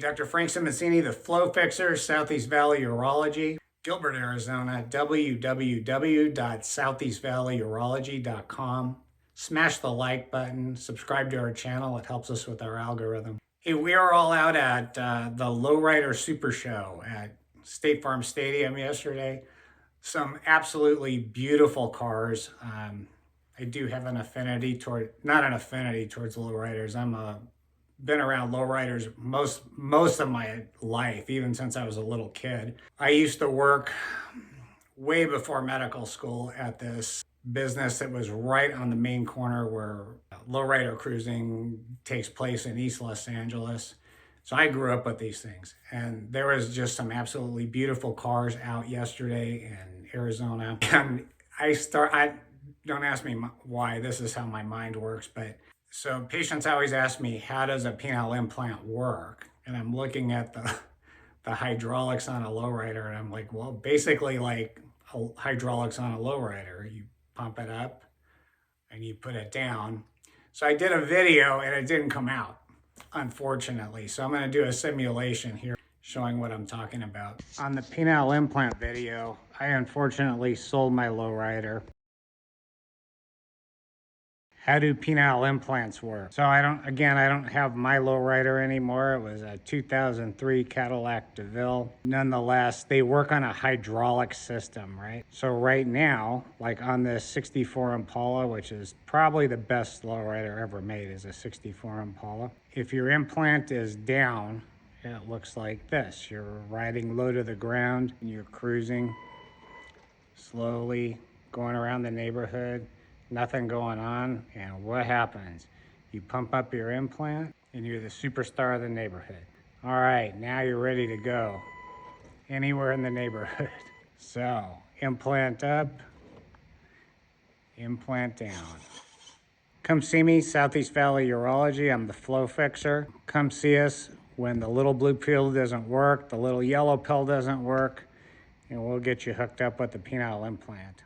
Dr. Frank Simoncini, the Flow Fixer, Southeast Valley Urology, Gilbert, Arizona, www.southeastvalleyurology.com. Smash the like button, subscribe to our channel, it helps us with our algorithm. Hey, we are all out at the Lowrider Super Show at State Farm Stadium yesterday. Some absolutely beautiful cars. I do have an affinity toward, not an affinity towards lowriders. Been around lowriders most of my life, even since I was a little kid. I used to work way before medical school at this business that was right on the main corner where lowrider cruising takes place in East Los Angeles. So I grew up with these things, and there was just some absolutely beautiful cars out yesterday in Arizona. And I don't ask me why, this is how my mind works, but so patients always ask me, how does a penile implant work? And I'm looking at the hydraulics on a lowrider, and I'm like, well, basically like hydraulics on a lowrider. You pump it up and you put it down. So I did a video and it didn't come out, unfortunately. So I'm going to do a simulation here showing what I'm talking about. On the penile implant video, I unfortunately sold my lowrider. How do penile implants work? So I don't have my lowrider anymore. It was a 2003 Cadillac DeVille. Nonetheless, they work on a hydraulic system, right? So right now, like on this 64 Impala, which is probably the best lowrider ever made, is a 64 Impala. If your implant is down, it looks like this. You're riding low to the ground, and you're cruising slowly, going around the neighborhood. Nothing going on, and what happens? You pump up your implant and you're the superstar of the neighborhood. All right, now you're ready to go anywhere in the neighborhood. So implant up, implant down. Come see me, Southeast Valley Urology. I'm the Flow Fixer. Come see us when the little blue pill doesn't work, the little yellow pill doesn't work, and we'll get you hooked up with the penile implant.